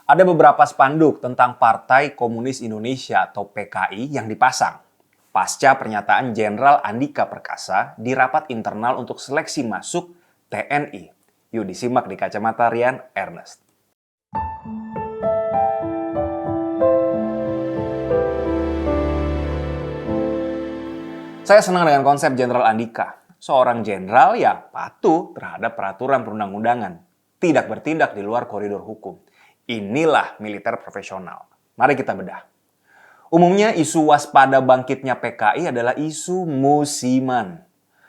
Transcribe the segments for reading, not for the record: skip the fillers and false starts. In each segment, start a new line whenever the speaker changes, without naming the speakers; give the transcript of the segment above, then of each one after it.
Ada beberapa spanduk tentang Partai Komunis Indonesia atau PKI yang dipasang pasca pernyataan Jenderal Andika Perkasa di rapat internal untuk seleksi masuk TNI. Yuk disimak di kacamata Rian Ernest. Saya senang dengan konsep Jenderal Andika. Seorang jenderal ya patuh terhadap peraturan perundang-undangan, tidak bertindak di luar koridor hukum. Inilah militer profesional. Mari kita bedah. Umumnya isu waspada bangkitnya PKI adalah isu musiman.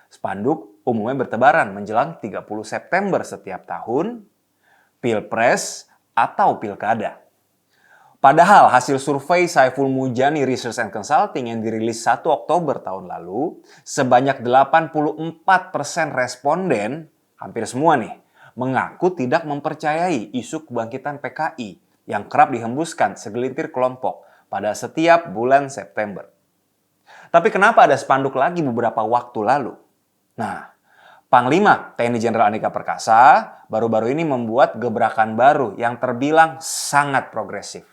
Spanduk umumnya bertebaran menjelang 30 September setiap tahun, Pilpres atau Pilkada. Padahal hasil survei Saiful Mujani Research and Consulting yang dirilis 1 Oktober tahun lalu, sebanyak 84% responden, hampir semua nih, mengaku tidak mempercayai isu kebangkitan PKI yang kerap dihembuskan segelintir kelompok pada setiap bulan September. Tapi kenapa ada spanduk lagi beberapa waktu lalu? Nah, Panglima TNI Jenderal Andika Perkasa baru-baru ini membuat gebrakan baru yang terbilang sangat progresif.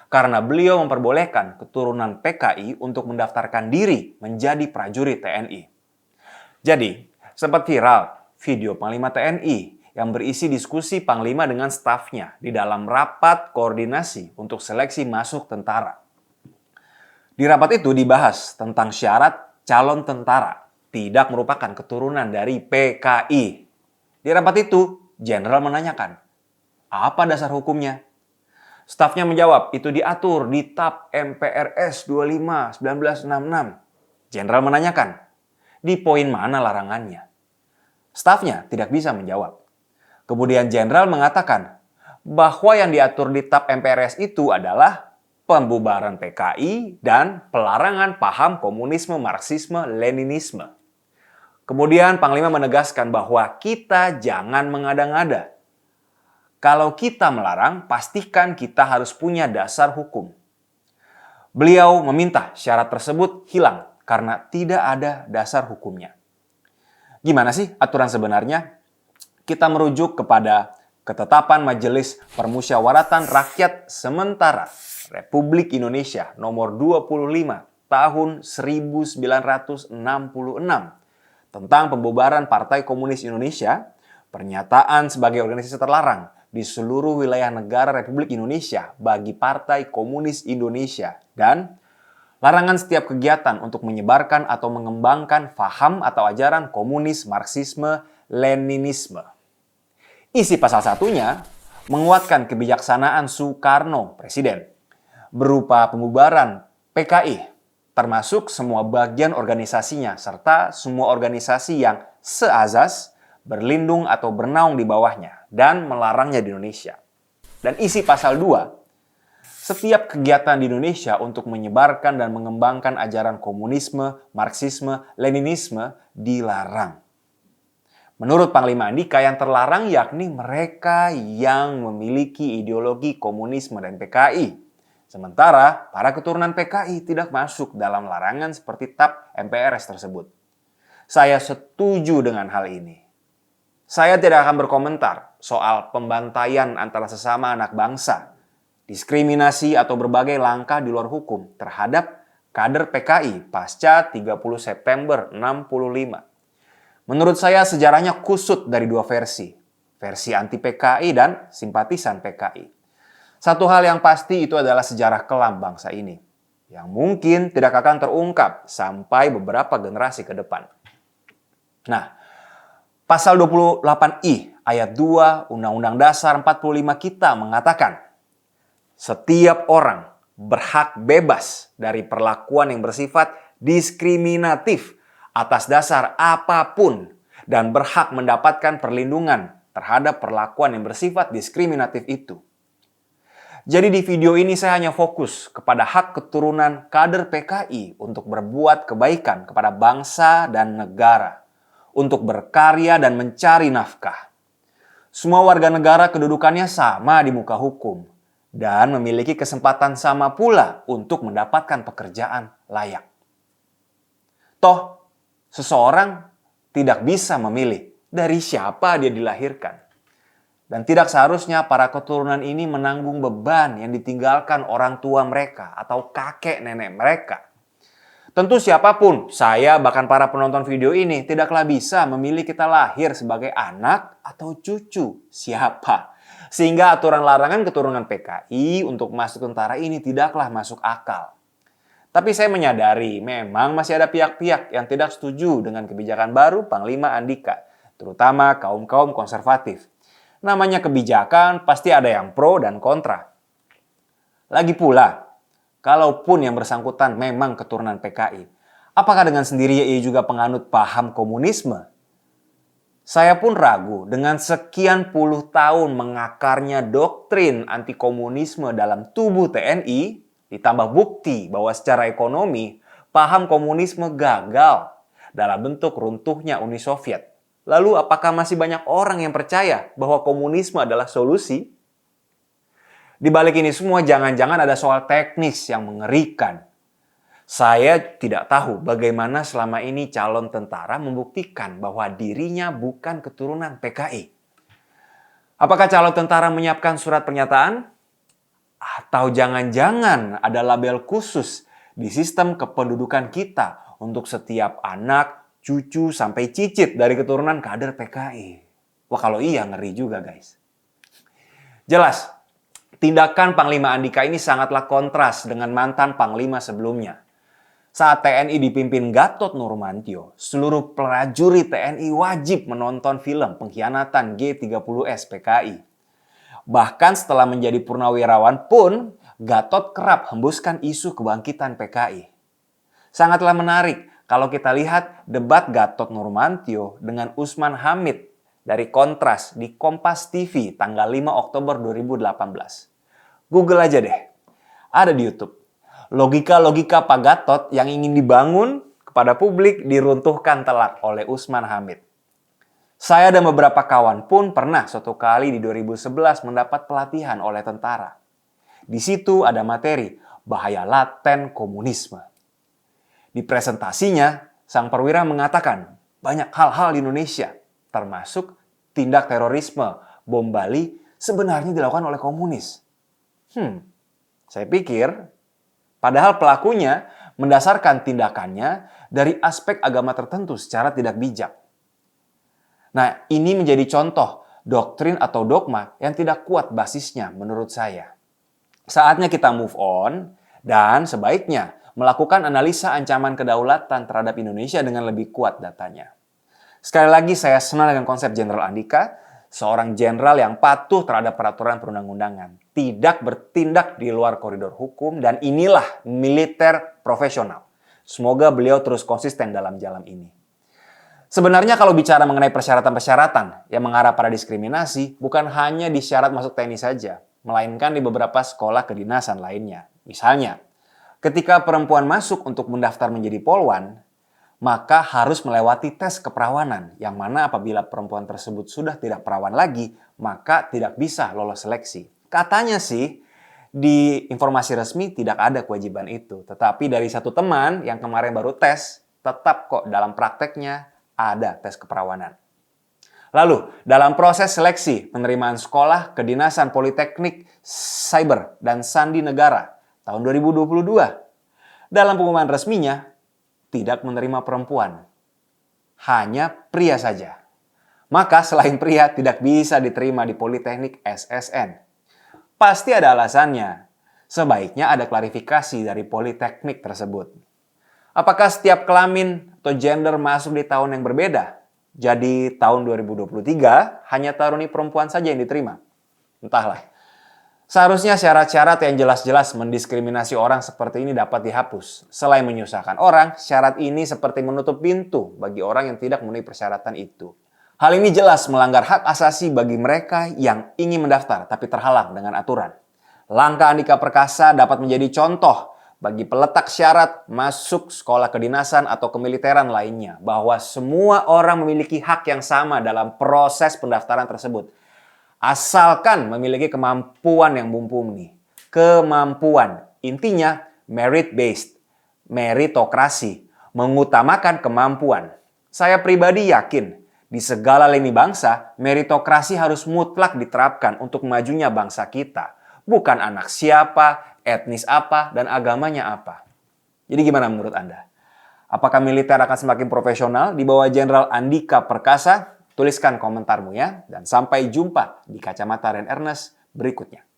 Karena beliau memperbolehkan keturunan PKI untuk mendaftarkan diri menjadi prajurit TNI. Jadi, sempat viral video Panglima TNI yang berisi diskusi Panglima dengan stafnya di dalam rapat koordinasi untuk seleksi masuk tentara. Di rapat itu dibahas tentang syarat calon tentara tidak merupakan keturunan dari PKI. Di rapat itu, Jenderal menanyakan, apa dasar hukumnya? Stafnya menjawab, itu diatur di TAP MPRS 25/1966. Jenderal menanyakan, di poin mana larangannya? Stafnya tidak bisa menjawab. Kemudian Jenderal mengatakan bahwa yang diatur di TAP MPRS itu adalah pembubaran PKI dan pelarangan paham komunisme, marxisme, leninisme. Kemudian Panglima menegaskan bahwa kita jangan mengada-ngada. Kalau kita melarang, pastikan kita harus punya dasar hukum. Beliau meminta syarat tersebut hilang karena tidak ada dasar hukumnya. Gimana sih aturan sebenarnya? Kita merujuk kepada Ketetapan Majelis Permusyawaratan Rakyat Sementara Republik Indonesia nomor 25 tahun 1966 tentang pembubaran Partai Komunis Indonesia, pernyataan sebagai organisasi terlarang di seluruh wilayah negara Republik Indonesia bagi Partai Komunis Indonesia dan larangan setiap kegiatan untuk menyebarkan atau mengembangkan faham atau ajaran komunis, marxisme, leninisme. Isi pasal satunya menguatkan kebijaksanaan Soekarno, Presiden, berupa pembubaran PKI, termasuk semua bagian organisasinya serta semua organisasi yang seazas, berlindung atau bernaung di bawahnya, dan melarangnya di Indonesia. Dan isi pasal 2, setiap kegiatan di Indonesia untuk menyebarkan dan mengembangkan ajaran komunisme, marxisme, leninisme dilarang. Menurut Panglima Andika, yang terlarang yakni mereka yang memiliki ideologi komunisme dan PKI. Sementara para keturunan PKI tidak masuk dalam larangan seperti TAP MPRS tersebut. Saya setuju dengan hal ini. Saya tidak akan berkomentar soal pembantaian antara sesama anak bangsa, diskriminasi atau berbagai langkah di luar hukum terhadap kader PKI pasca 30 September 65. Menurut saya sejarahnya kusut dari dua versi anti PKI dan simpatisan PKI. Satu hal yang pasti itu adalah sejarah kelam bangsa ini, yang mungkin tidak akan terungkap sampai beberapa generasi ke depan. Nah, Pasal 28I ayat 2 Undang-Undang Dasar 45 kita mengatakan, setiap orang berhak bebas dari perlakuan yang bersifat diskriminatif atas dasar apapun dan berhak mendapatkan perlindungan terhadap perlakuan yang bersifat diskriminatif itu. Jadi di video ini saya hanya fokus kepada hak keturunan kader PKI untuk berbuat kebaikan kepada bangsa dan negara, untuk berkarya dan mencari nafkah. Semua warga negara kedudukannya sama di muka hukum dan memiliki kesempatan sama pula untuk mendapatkan pekerjaan layak. Toh, seseorang tidak bisa memilih dari siapa dia dilahirkan. Dan tidak seharusnya para keturunan ini menanggung beban yang ditinggalkan orang tua mereka atau kakek nenek mereka. Tentu siapapun, saya bahkan para penonton video ini tidaklah bisa memilih kita lahir sebagai anak atau cucu siapa. Sehingga aturan larangan keturunan PKI untuk masuk tentara ini tidaklah masuk akal. Tapi saya menyadari memang masih ada pihak-pihak yang tidak setuju dengan kebijakan baru Panglima Andika, terutama kaum-kaum konservatif. Namanya kebijakan, pasti ada yang pro dan kontra. Lagi pula, kalaupun yang bersangkutan memang keturunan PKI, apakah dengan sendirinya ia juga penganut paham komunisme? Saya pun ragu dengan sekian puluh tahun mengakarnya doktrin anti komunisme dalam tubuh TNI, ditambah bukti bahwa secara ekonomi, paham komunisme gagal dalam bentuk runtuhnya Uni Soviet. Lalu apakah masih banyak orang yang percaya bahwa komunisme adalah solusi? Di balik ini semua jangan-jangan ada soal teknis yang mengerikan. Saya tidak tahu bagaimana selama ini calon tentara membuktikan bahwa dirinya bukan keturunan PKI. Apakah calon tentara menyiapkan surat pernyataan? Atau jangan-jangan ada label khusus di sistem kependudukan kita untuk setiap anak, cucu, sampai cicit dari keturunan kader PKI. Wah, kalau iya ngeri juga guys. Jelas, tindakan Panglima Andika ini sangatlah kontras dengan mantan Panglima sebelumnya. Saat TNI dipimpin Gatot Nurmantio, seluruh prajurit TNI wajib menonton film pengkhianatan G30S PKI. Bahkan setelah menjadi purnawirawan pun, Gatot kerap hembuskan isu kebangkitan PKI. Sangatlah menarik kalau kita lihat debat Gatot Nurmantio dengan Usman Hamid dari Kontras di Kompas TV tanggal 5 Oktober 2018. Google aja deh. Ada di YouTube. Logika-logika Pak Gatot yang ingin dibangun kepada publik diruntuhkan telak oleh Usman Hamid. Saya dan beberapa kawan pun pernah suatu kali di 2011 mendapat pelatihan oleh tentara. Di situ ada materi bahaya laten komunisme. Di presentasinya, sang perwira mengatakan banyak hal-hal di Indonesia, termasuk tindak terorisme, bom Bali, sebenarnya dilakukan oleh komunis. Saya pikir, padahal pelakunya mendasarkan tindakannya dari aspek agama tertentu secara tidak bijak. Nah, ini menjadi contoh doktrin atau dogma yang tidak kuat basisnya menurut saya. Saatnya kita move on dan sebaiknya melakukan analisa ancaman kedaulatan terhadap Indonesia dengan lebih kuat datanya. Sekali lagi saya senang dengan konsep Jenderal Andika, seorang jenderal yang patuh terhadap peraturan perundang-undangan, tidak bertindak di luar koridor hukum, dan inilah militer profesional. Semoga beliau terus konsisten dalam jalan ini. Sebenarnya kalau bicara mengenai persyaratan-persyaratan yang mengarah pada diskriminasi, bukan hanya di syarat masuk TNI saja, melainkan di beberapa sekolah kedinasan lainnya. Misalnya, ketika perempuan masuk untuk mendaftar menjadi polwan, maka harus melewati tes keperawanan, yang mana apabila perempuan tersebut sudah tidak perawan lagi, maka tidak bisa lolos seleksi. Katanya sih, di informasi resmi tidak ada kewajiban itu. Tetapi dari satu teman yang kemarin baru tes, tetap kok dalam prakteknya ada tes keperawanan. Lalu, dalam proses seleksi penerimaan sekolah, kedinasan Politeknik, Cyber, dan Sandi Negara, tahun 2022, dalam pengumuman resminya, tidak menerima perempuan. Hanya pria saja. Maka selain pria tidak bisa diterima di Politeknik SSN. Pasti ada alasannya. Sebaiknya ada klarifikasi dari Politeknik tersebut. Apakah setiap kelamin atau gender masuk di tahun yang berbeda? Jadi tahun 2023 hanya taruni perempuan saja yang diterima? Entahlah. Seharusnya syarat-syarat yang jelas-jelas mendiskriminasi orang seperti ini dapat dihapus. Selain menyusahkan orang, syarat ini seperti menutup pintu bagi orang yang tidak memenuhi persyaratan itu. Hal ini jelas melanggar hak asasi bagi mereka yang ingin mendaftar tapi terhalang dengan aturan. Langkah Andika Perkasa dapat menjadi contoh bagi peletak syarat masuk sekolah kedinasan atau kemiliteran lainnya, bahwa semua orang memiliki hak yang sama dalam proses pendaftaran tersebut. Asalkan memiliki kemampuan yang mumpuni. Kemampuan, intinya merit-based, meritokrasi, mengutamakan kemampuan. Saya pribadi yakin Di segala lini bangsa, meritokrasi harus mutlak diterapkan untuk majunya bangsa kita. Bukan anak siapa, etnis apa, dan agamanya apa. Jadi gimana menurut Anda? Apakah militer akan semakin profesional di bawah Jenderal Andika Perkasa? Tuliskan komentarmu ya. Dan sampai jumpa di Kacamata Ren Ernest berikutnya.